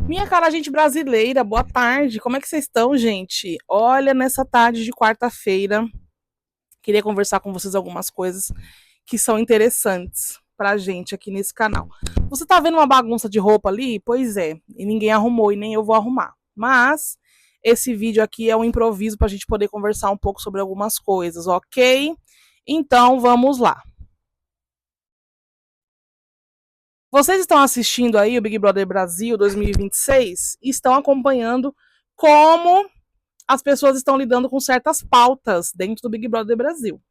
Minha cara, gente brasileira, boa tarde. Como é que vocês estão, gente? Olha, nessa tarde de quarta-feira, queria conversar com vocês algumas coisas que são interessantes pra gente aqui nesse canal. Você tá vendo uma bagunça de roupa ali? Pois é, e ninguém arrumou e nem eu vou arrumar. Mas esse vídeo aqui é um improviso pra gente poder conversar um pouco sobre algumas coisas, ok? Então, vamos lá. Vocês estão assistindo aí o Big Brother Brasil 2026 e estão acompanhando como as pessoas estão lidando com certas pautas dentro do Big Brother Brasil.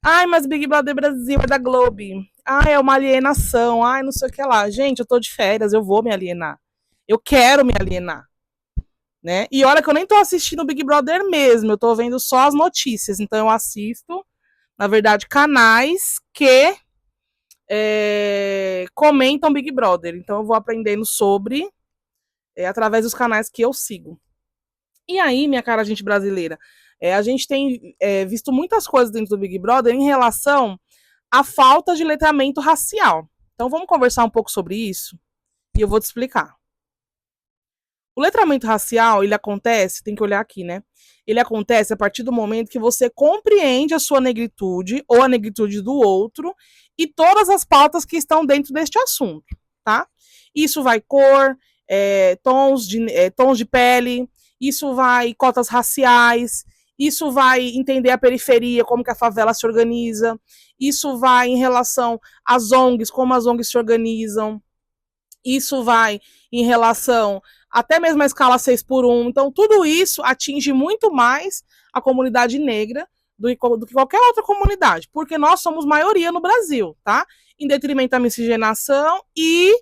Ai, mas Big Brother Brasil é da Globo. Ai, é uma alienação. Ai, não sei o que lá. Gente, eu tô de férias, eu vou me alienar. Eu quero me alienar, né? E olha que eu nem tô assistindo o Big Brother mesmo, eu tô vendo só as notícias. Então eu assisto, na verdade, canais que comentam Big Brother. Então eu vou aprendendo sobre através dos canais que eu sigo. E aí, minha cara gente brasileira, a gente tem visto muitas coisas dentro do Big Brother em relação à falta de letramento racial. Então vamos conversar um pouco sobre isso e eu vou te explicar. O letramento racial, ele acontece, tem que olhar aqui, né? Ele acontece a partir do momento que você compreende a sua negritude ou a negritude do outro e todas as pautas que estão dentro deste assunto, tá? Isso vai cor, tons de pele, isso vai cotas raciais, isso vai entender a periferia, como que a favela se organiza, isso vai em relação às ONGs, como as ONGs se organizam, isso vai em relação até mesmo a escala 6 por 1. Então, tudo isso atinge muito mais a comunidade negra do que qualquer outra comunidade, porque nós somos maioria no Brasil, tá? Em detrimento da miscigenação e,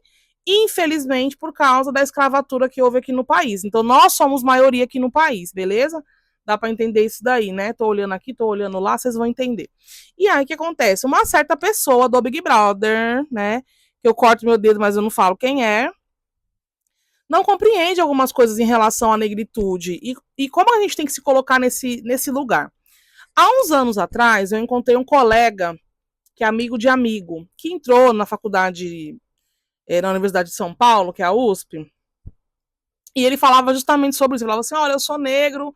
infelizmente, por causa da escravatura que houve aqui no país. Então, nós somos maioria aqui no país, beleza? Dá para entender isso daí, né? Tô olhando aqui, tô olhando lá, vocês vão entender. E aí, o que acontece? Uma certa pessoa do Big Brother, né? Que eu corto meu dedo, mas eu não falo quem é, não compreende algumas coisas em relação à negritude e como a gente tem que se colocar nesse lugar. Há uns anos atrás, eu encontrei um colega que é amigo de amigo, que entrou na faculdade, na Universidade de São Paulo, que é a USP, e ele falava justamente sobre isso. Ele falava assim: olha, eu sou negro,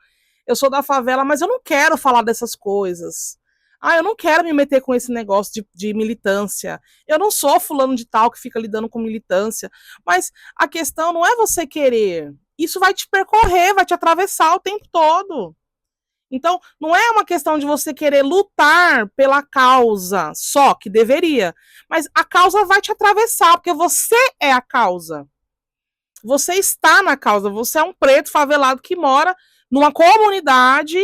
eu sou da favela, mas eu não quero falar dessas coisas. Ah, eu não quero me meter com esse negócio de militância. Eu não sou fulano de tal que fica lidando com militância. Mas a questão não é você querer. Isso vai te percorrer, vai te atravessar o tempo todo. Então, não é uma questão de você querer lutar pela causa, só que deveria. Mas a causa vai te atravessar, porque você é a causa. Você está na causa. Você é um preto favelado que mora numa comunidade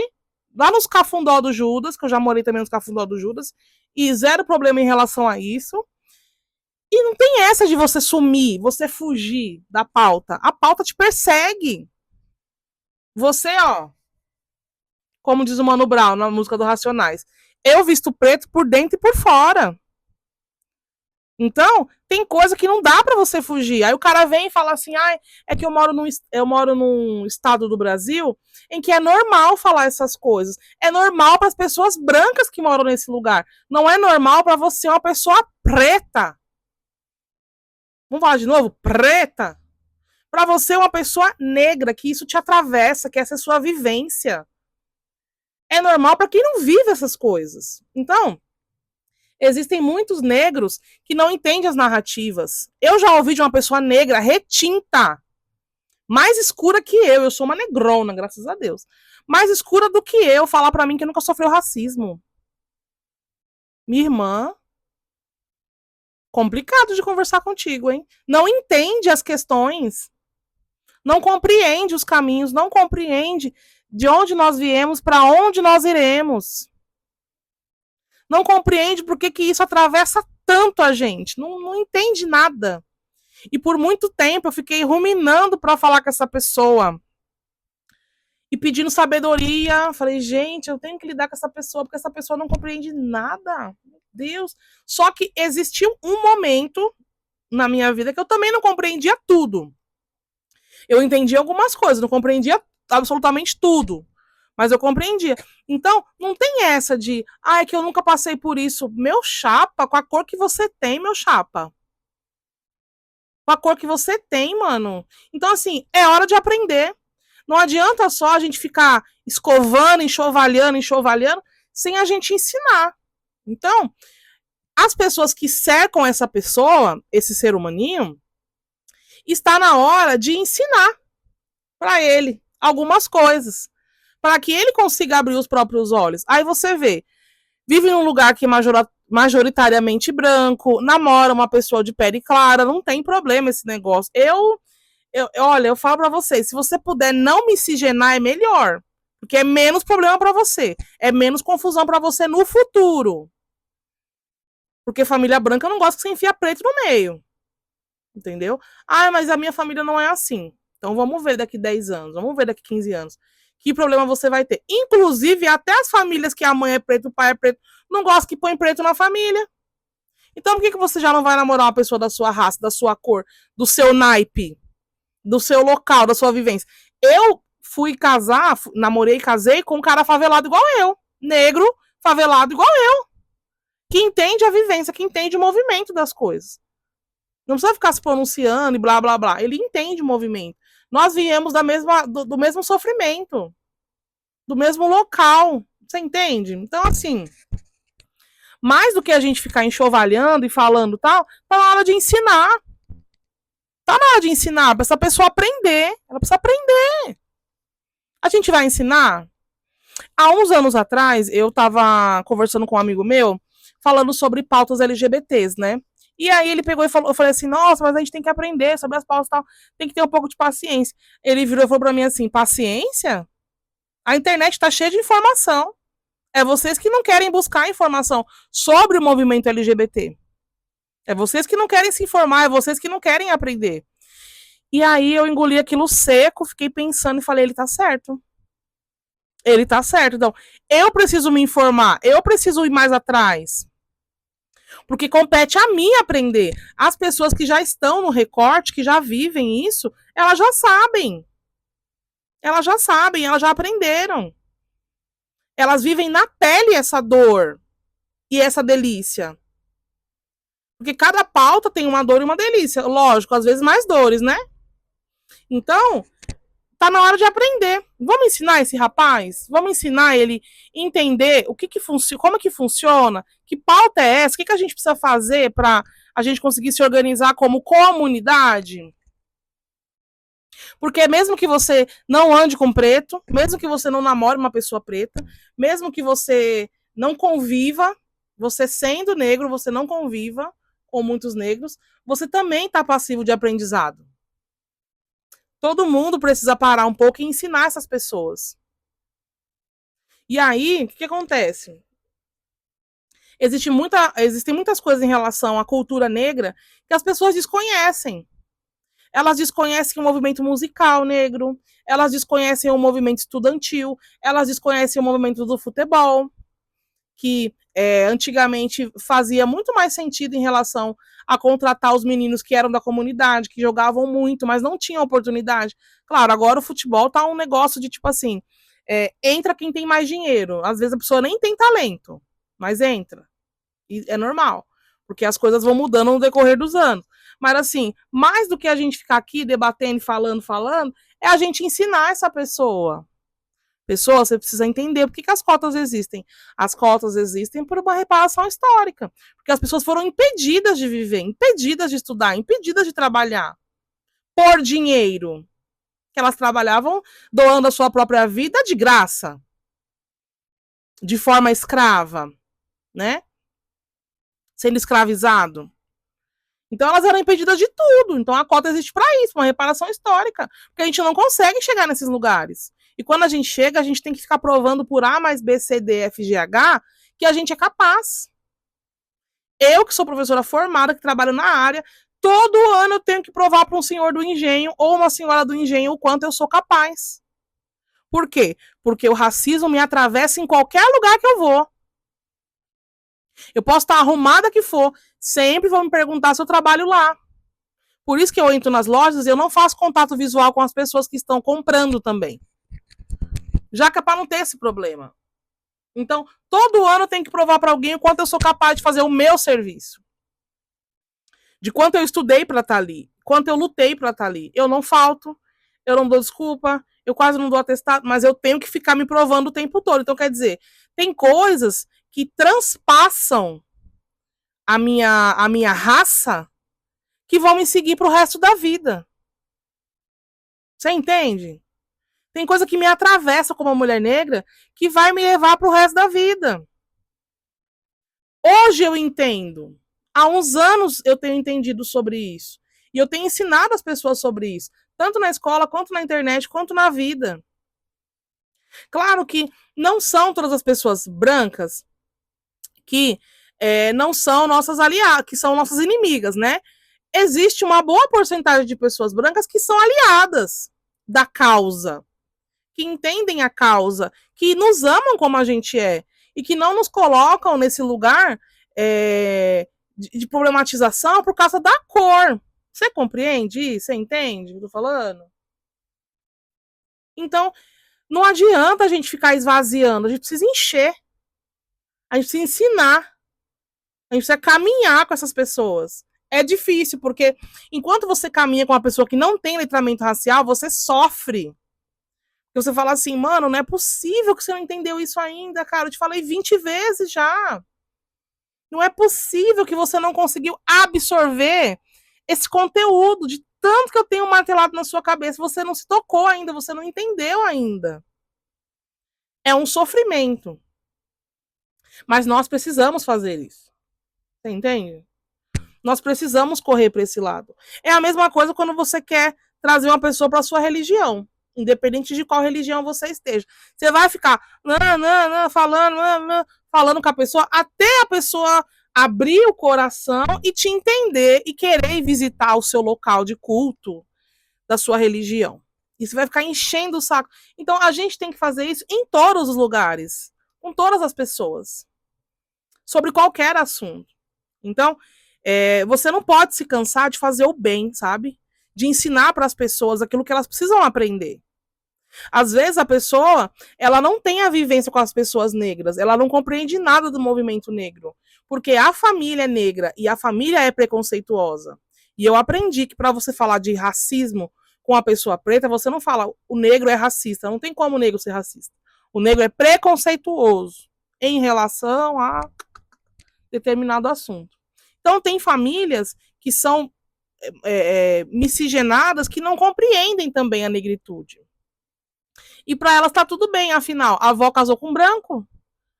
lá nos Cafundó do Judas, que eu já morei também nos Cafundó do Judas, e zero problema em relação a isso. E não tem essa de você sumir, você fugir da pauta. A pauta te persegue. Você, ó, como diz o Mano Brown na música do Racionais, eu visto preto por dentro e por fora. Então, tem coisa que não dá para você fugir. Aí o cara vem e fala assim: ah, é que eu moro num estado do Brasil em que é normal falar essas coisas. É normal para as pessoas brancas que moram nesse lugar. Não é normal para você, uma pessoa preta. Vamos falar de novo? Preta. Para você, uma pessoa negra, que isso te atravessa, que essa é a sua vivência. É normal para quem não vive essas coisas. Então, existem muitos negros que não entendem as narrativas. Eu já ouvi de uma pessoa negra retinta, mais escura que eu sou uma negrona, graças a Deus, mais escura do que eu, falar para mim que nunca sofreu racismo. Minha irmã, complicado de conversar contigo, hein? Não entende as questões, não compreende os caminhos, não compreende de onde nós viemos, para onde nós iremos. Não compreende por que isso atravessa tanto a gente, não entende nada. E por muito tempo eu fiquei ruminando para falar com essa pessoa. E pedindo sabedoria. Falei, gente, eu tenho que lidar com essa pessoa, porque essa pessoa não compreende nada. Meu Deus. Só que existiu um momento na minha vida que eu também não compreendia tudo. Eu entendia algumas coisas, não compreendia absolutamente tudo. Mas eu compreendia. Então, não tem essa de, é que eu nunca passei por isso. Meu chapa, com a cor que você tem, meu chapa. com a cor que você tem, mano. Então, assim, é hora de aprender. Não adianta só a gente ficar escovando, enxovalhando, sem a gente ensinar. Então, as pessoas que cercam essa pessoa, esse ser humaninho, está na hora de ensinar para ele algumas coisas, para que ele consiga abrir os próprios olhos. Aí você vê, vive num lugar que é majoritariamente branco, namora uma pessoa de pele clara, não tem problema esse negócio. Olha, eu falo para vocês, se você puder não miscigenar, é melhor, porque é menos problema para você, é menos confusão para você no futuro. Porque família branca não gosta que você enfia preto no meio. Entendeu? Ah, mas a minha família não é assim. Então vamos ver daqui 10 anos, vamos ver daqui 15 anos. Que problema você vai ter? Inclusive, até as famílias que a mãe é preta, o pai é preto, não gostam que põe preto na família. Então por que você já não vai namorar uma pessoa da sua raça, da sua cor, do seu naipe, do seu local, da sua vivência? Eu fui casar, namorei e casei com um cara favelado igual eu. Negro, favelado igual eu. Que entende a vivência, que entende o movimento das coisas. Não precisa ficar se pronunciando e blá blá blá. Ele entende o movimento. Nós viemos do mesmo sofrimento, do mesmo local. Você entende? Então, assim, mais do que a gente ficar enxovalhando e falando tal, tá na hora de ensinar. Tá na hora de ensinar para essa pessoa aprender. Ela precisa aprender. A gente vai ensinar? Há uns anos atrás, eu tava conversando com um amigo meu, falando sobre pautas LGBTs, né? E aí ele pegou e falou, eu falei assim, nossa, mas a gente tem que aprender sobre as pautas e tal, tem que ter um pouco de paciência. Ele virou e falou pra mim assim, paciência? A internet tá cheia de informação. É vocês que não querem buscar informação sobre o movimento LGBT. É vocês que não querem se informar, é vocês que não querem aprender. E aí eu engoli aquilo seco, fiquei pensando e falei, ele tá certo. Ele tá certo. Então, eu preciso me informar, eu preciso ir mais atrás. Porque compete a mim aprender. As pessoas que já estão no recorte, que já vivem isso, elas já sabem. Elas já sabem, elas já aprenderam. Elas vivem na pele essa dor e essa delícia. Porque cada pauta tem uma dor e uma delícia. Lógico, às vezes mais dores, né? Então, tá na hora de aprender. Vamos ensinar esse rapaz? Vamos ensinar ele a entender o que funciona, como que funciona, que pauta é essa, o que a gente precisa fazer para a gente conseguir se organizar como comunidade? Porque mesmo que você não ande com preto, mesmo que você não namore uma pessoa preta, mesmo que você não conviva, você sendo negro, você não conviva com muitos negros, você também está passivo de aprendizado. Todo mundo precisa parar um pouco e ensinar essas pessoas. E aí, o que acontece? Existem muitas coisas em relação à cultura negra que as pessoas desconhecem. Elas desconhecem o movimento musical negro, elas desconhecem o movimento estudantil, elas desconhecem o movimento do futebol, que antigamente fazia muito mais sentido em relação a contratar os meninos que eram da comunidade, que jogavam muito, mas não tinham oportunidade. Claro, agora o futebol tá um negócio de tipo assim, entra quem tem mais dinheiro. Às vezes a pessoa nem tem talento, mas entra. E é normal, porque as coisas vão mudando no decorrer dos anos. Mas assim, mais do que a gente ficar aqui debatendo e falando, é a gente ensinar essa pessoa. Pessoa, você precisa entender por que as cotas existem. As cotas existem por uma reparação histórica. Porque as pessoas foram impedidas de viver, impedidas de estudar, impedidas de trabalhar. Por dinheiro. Que elas trabalhavam doando a sua própria vida de graça. De forma escrava. Né? Sendo escravizado. Então elas eram impedidas de tudo. Então a cota existe para isso, uma reparação histórica. Porque a gente não consegue chegar nesses lugares. E quando a gente chega, a gente tem que ficar provando por A mais B, C, D, F, G, H que a gente é capaz. Eu, que sou professora formada, que trabalho na área, todo ano eu tenho que provar para um senhor do engenho ou uma senhora do engenho o quanto eu sou capaz. Por quê? Porque o racismo me atravessa em qualquer lugar que eu vou. Eu posso estar arrumada que for, sempre vão me perguntar se eu trabalho lá. Por isso que eu entro nas lojas e eu não faço contato visual com as pessoas que estão comprando também. Já que é para não ter esse problema. Então, todo ano eu tenho que provar para alguém o quanto eu sou capaz de fazer o meu serviço. De quanto eu estudei para estar ali. quanto eu lutei para estar ali. Eu não falto, eu não dou desculpa, eu quase não dou atestado, mas eu tenho que ficar me provando o tempo todo. Então, quer dizer, tem coisas que transpassam a minha raça que vão me seguir pro resto da vida. Você entende? Tem coisa que me atravessa como uma mulher negra que vai me levar pro resto da vida. Hoje eu entendo. Há uns anos eu tenho entendido sobre isso. E eu tenho ensinado as pessoas sobre isso. Tanto na escola, quanto na internet, quanto na vida. Claro que não são todas as pessoas brancas que não são nossas aliadas, que são nossas inimigas, né? Existe uma boa porcentagem de pessoas brancas que são aliadas da causa, que entendem a causa, que nos amam como a gente é e que não nos colocam nesse lugar de problematização por causa da cor. Você compreende isso? Você entende o que eu tô falando? Então, não adianta a gente ficar esvaziando, a gente precisa encher. A gente precisa ensinar. A gente precisa caminhar com essas pessoas. É difícil, porque enquanto você caminha com uma pessoa que não tem letramento racial, você sofre. Você fala assim, mano, não é possível que você não entendeu isso ainda, cara. Eu te falei 20 vezes já. Não é possível que você não conseguiu absorver esse conteúdo de tanto que eu tenho martelado na sua cabeça. Você não se tocou ainda, você não entendeu ainda. É um sofrimento. Mas nós precisamos fazer isso. Você entende? Nós precisamos correr para esse lado. É a mesma coisa quando você quer trazer uma pessoa para sua religião, independente de qual religião você esteja. Você vai ficar falando com a pessoa até a pessoa abrir o coração e te entender e querer visitar o seu local de culto da sua religião. E você vai ficar enchendo o saco. Então a gente tem que fazer isso em todos os lugares, com todas as pessoas, sobre qualquer assunto. Então, você não pode se cansar de fazer o bem, sabe? De ensinar para as pessoas aquilo que elas precisam aprender. Às vezes a pessoa, ela não tem a vivência com as pessoas negras, ela não compreende nada do movimento negro, porque a família é negra e a família é preconceituosa. E eu aprendi que para você falar de racismo com a pessoa preta, você não fala o negro é racista, não tem como o negro ser racista. O negro é preconceituoso em relação a determinado assunto. Então, tem famílias que são miscigenadas que não compreendem também a negritude. E para elas tá tudo bem, afinal, a avó casou com um branco.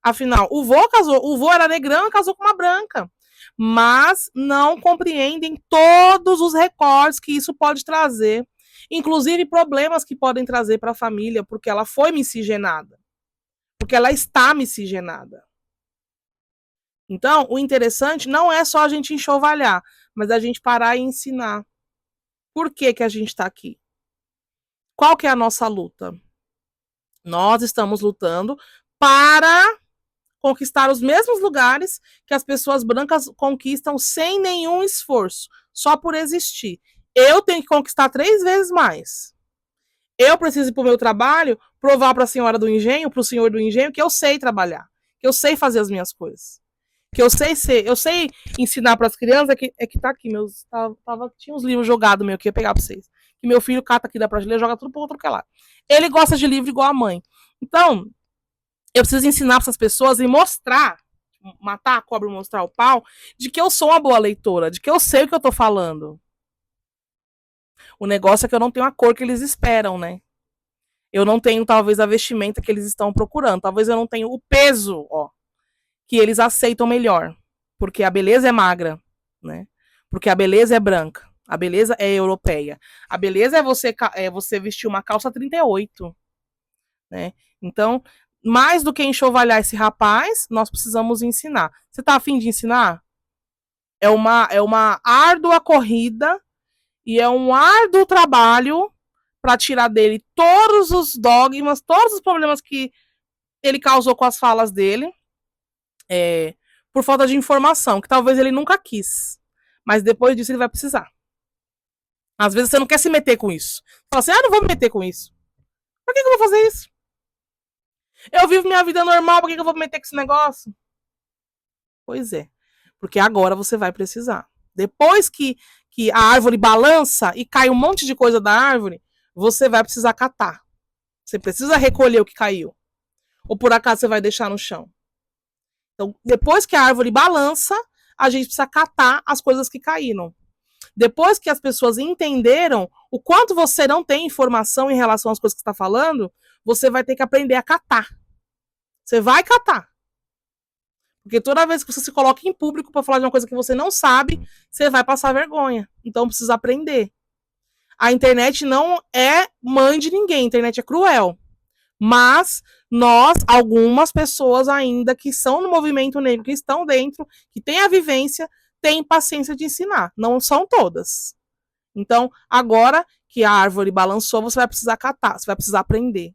Afinal, o vô era negrão e casou com uma branca. Mas não compreendem todos os recortes que isso pode trazer, inclusive problemas que podem trazer para a família, porque ela foi miscigenada. Porque ela está miscigenada. Então, o interessante não é só a gente enxovalhar, mas a gente parar e ensinar. Por que que a gente está aqui? Qual que é a nossa luta? Nós estamos lutando para conquistar os mesmos lugares que as pessoas brancas conquistam sem nenhum esforço, só por existir. Eu tenho que conquistar 3 vezes mais. Eu preciso ir para o meu trabalho, provar para a senhora do engenho, para o senhor do engenho, que eu sei trabalhar, que eu sei fazer as minhas coisas. Que eu sei ensinar para as crianças, que tá aqui, tinha uns livros jogados meu que ia pegar para vocês. Que meu filho cata aqui da prateleira, joga tudo pro outro que é lá. Ele gosta de livro igual a mãe. Então, eu preciso ensinar para essas pessoas e mostrar, matar a cobra e mostrar o pau, de que eu sou uma boa leitora, de que eu sei o que eu tô falando. O negócio é que eu não tenho a cor que eles esperam, né? Eu não tenho, talvez, a vestimenta que eles estão procurando. Talvez eu não tenha o peso, que eles aceitam melhor. Porque a beleza é magra, né? Porque a beleza é branca. A beleza é europeia. A beleza é você vestir uma calça 38, né? Então, mais do que enxovalhar esse rapaz, nós precisamos ensinar. Você tá afim de ensinar? É uma árdua corrida e é um árduo trabalho para tirar dele todos os dogmas, todos os problemas que ele causou com as falas dele, por falta de informação, que talvez ele nunca quis. Mas depois disso ele vai precisar. Às vezes você não quer se meter com isso. Você fala assim, não vou me meter com isso. Por que eu vou fazer isso? Eu vivo minha vida normal, por que eu vou me meter com esse negócio? Pois é. Porque agora você vai precisar. Depois que que a árvore balança e cai um monte de coisa da árvore, você vai precisar catar. Você precisa recolher o que caiu. Ou por acaso você vai deixar no chão. Então, depois que a árvore balança, a gente precisa catar as coisas que caíram. Depois que as pessoas entenderam o quanto você não tem informação em relação às coisas que está falando, você vai ter que aprender a catar. Você vai catar. Porque toda vez que você se coloca em público para falar de uma coisa que você não sabe, você vai passar vergonha. Então precisa aprender. A internet não é mãe de ninguém, a internet é cruel. Mas nós, algumas pessoas ainda que são no movimento negro, que estão dentro, que têm a vivência, têm paciência de ensinar. Não são todas. Então, agora que a árvore balançou, você vai precisar catar, você vai precisar aprender.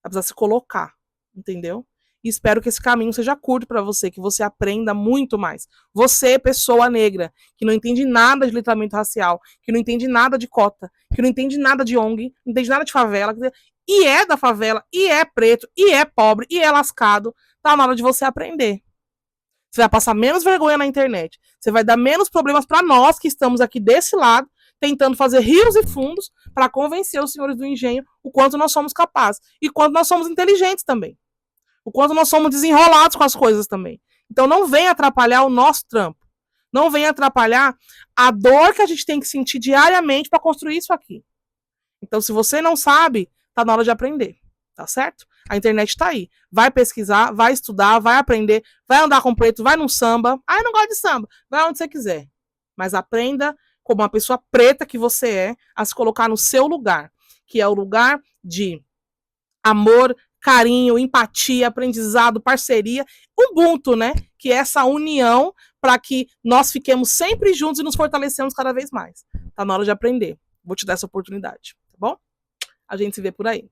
Vai precisar se colocar, entendeu? E espero que esse caminho seja curto para você, que você aprenda muito mais. Você, pessoa negra, que não entende nada de letramento racial, que não entende nada de cota, que não entende nada de ONG, não entende nada de favela, e é da favela, e é preto, e é pobre, e é lascado, tá na hora de você aprender. Você vai passar menos vergonha na internet. Você vai dar menos problemas para nós que estamos aqui desse lado, tentando fazer rios e fundos para convencer os senhores do engenho o quanto nós somos capazes. E quanto nós somos inteligentes também. O quanto nós somos desenrolados com as coisas também. Então não venha atrapalhar o nosso trampo. Não venha atrapalhar a dor que a gente tem que sentir diariamente para construir isso aqui. Então, se você não sabe, tá na hora de aprender. Tá certo? A internet tá aí. Vai pesquisar, vai estudar, vai aprender, vai andar com preto, vai num samba. Ah, eu não gosto de samba. Vai onde você quiser. Mas aprenda, como uma pessoa preta que você é, a se colocar no seu lugar. Que é o lugar de amor, carinho, empatia, aprendizado, parceria, Ubuntu, né? Que é essa união para que nós fiquemos sempre juntos e nos fortalecemos cada vez mais. Tá na hora de aprender. Vou te dar essa oportunidade, tá bom? A gente se vê por aí.